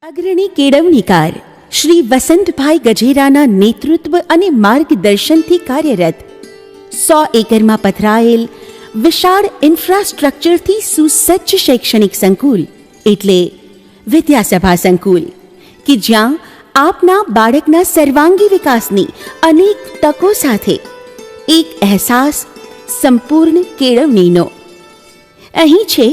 અગ્રણી કેળવણીકાર શ્રી વસંતભાઈ ગજેરાના નેતૃત્વ અને માર્ગદર્શનથી કાર્યરત 100 એકરમાં પથરાયેલ વિશાળ ઇન્ફ્રાસ્ટ્રક્ચરથી સુસજ્જ શૈક્ષણિક સંકુલ એટલે વિદ્યાસભા સંકુલ કે જ્યાં આપના બાળકના સર્વાંગી વિકાસની અનેક તકો સાથે એક અહેસાસ સંપૂર્ણ કેળવણીનો અહીં છે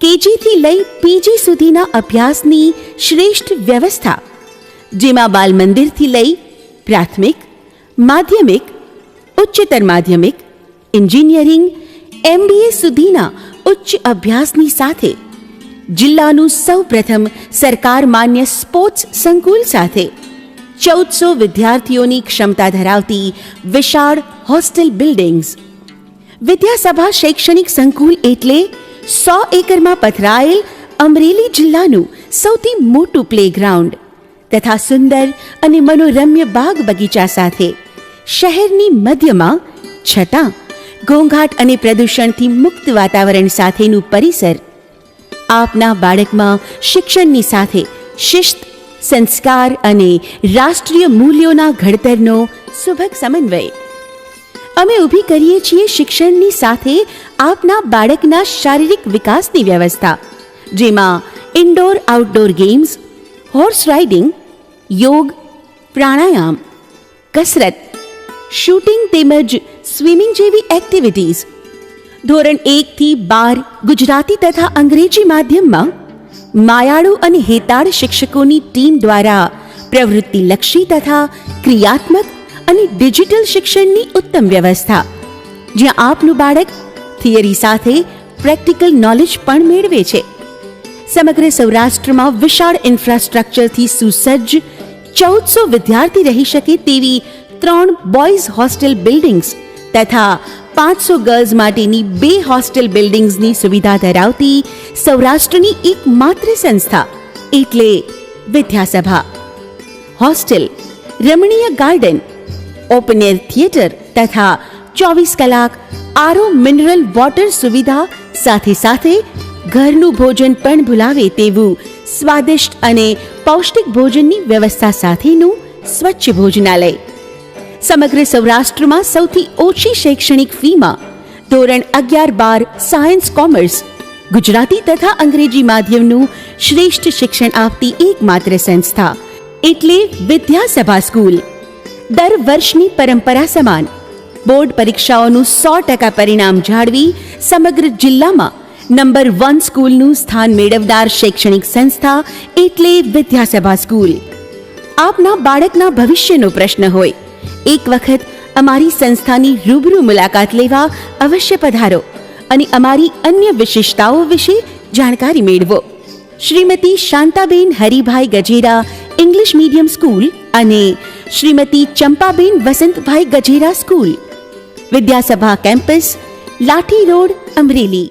કેજીથી લઈ પીજી સુધીના અભ્યાસની શ્રેષ્ઠ વ્યવસ્થા, જેમાં બાલ મંદિરથી લઈ પ્રાથમિક, માધ્યમિક, ઉચ્ચતર માધ્યમિક, એન્જિનિયરિંગ, MBA સુધીના ઉચ્ચ અભ્યાસની સાથે જિલ્લાનું સૌપ્રથમ સરકાર માન્ય સ્પોર્ટ્સ સંકુલ સાથે 1400 વિદ્યાર્થીઓની ક્ષમતા ધરાવતી વિશાળ હોસ્ટેલ બિલ્ડિંગ્સ. વિદ્યાસભા શૈક્ષણિક સંકુલ એટલે 100 એકરમાં પથરાયેલ અમરેલી જિલ્લાનું સૌથી મોટું પ્લેગ્રાઉન્ડ તથા સુંદર અને મનોરમ્ય બાગ બગીચા સાથે શહેરની મધ્યમાં છતાં ઘોંઘાટ અને પ્રદૂષણથી મુક્ત વાતાવરણ સાથેનું પરિસર આપના બાળકમાં શિક્ષણની સાથે શિસ્ત, સંસ્કાર અને રાષ્ટ્રીય મૂલ્યોના ઘડતરનો સુભગ સમન્વય. અમે ઊભી કરીએ છીએ શિક્ષણની સાથે આપના બાળકના શારીરિક વિકાસની વ્યવસ્થા, જેમાં indoor outdoor games, horse riding, યોગ, પ્રાણાયામ, કસરત, શૂટિંગ તેમજ સ્વિમિંગ જેવી એક્ટિવિટીઝ. ધોરણ 1 થી 12 ગુજરાતી તથા અંગ્રેજી માધ્યમમાં માયાળુ અને હેતાળ શિક્ષકોની ટીમ દ્વારા પ્રવૃત્તિલક્ષી તથા ક્રિયાત્મક અને ડિજિટલ શિક્ષણની ઉત્તમ વ્યવસ્થા, જ્યાં આપનું બાળક થિયરી સાથે પ્રેક્ટિકલ નોલેજ પણ મેળવે છે. સમગ્ર સૌરાષ્ટ્રમાં વિશાળ ઇન્ફ્રાસ્ટ્રક્ચરથી સુસજ્જ 1400 વિદ્યાર્થી રહી શકે તેવી 3 બોયઝ હોસ્ટેલ બિલ્ડિંગ્સ તથા 500 ગર્લ્સ માટેની 2 હોસ્ટેલ બિલ્ડિંગ્સની સુવિધા ધરાવતી સૌરાષ્ટ્રની એકમાત્ર સંસ્થા એટલે વિદ્યાસભા. હોસ્ટેલ, રમણીય ગાર્ડન, ઓપન એર થિયેટર તથા 24 કલાક આરો મિનરલ વોટર સુવિધા સાથે સાથે ઘરનું ભોજન પણ ભૂલાવે તેવું સ્વાદિષ્ટ અને પૌષ્ટિક ભોજનની વ્યવસ્થા સાથેનું સ્વચ્છ ભોજનાલય. સમગ્ર સૌરાષ્ટ્રમાં સૌથી ઓછી શૈક્ષણિક ફીમાં ધોરણ 11-12 સાયન્સ, કોમર્સ, ગુજરાતી તથા અંગ્રેજી માધ્યમનું શ્રેષ્ઠ શિક્ષણ આપતી એકમાત્ર સંસ્થા એટલે વિદ્યાસભા સ્કૂલ. દર વર્ષની પરંપરા સમાન બોર્ડ પરીક્ષાઓનું 100% પરિણામ જાળવી સમગ્ર જિલ્લામાં નંબર 1 સ્કૂલનું સ્થાન મેળવનાર શૈક્ષણિક સંસ્થા એટલે વિદ્યાસભા સ્કૂલ. આપના બાળકના ભવિષ્યનો પ્રશ્ન હોય, એક વખત અમારી સંસ્થાની રૂબરૂ મુલાકાત લેવા અવશ્ય પધારો અને અમારી અન્ય વિશેષતાઓ વિશે જાણકારી મેળવો. Shrimati Shantaben Haribhai Gajera English medium school અને શ્રીમતી ચંપાબેન વસંતભાઈ ગજેરા સ્કૂલ, વિદ્યાસભા કેમ્પસ, લાઠી રોડ, અમરેલી.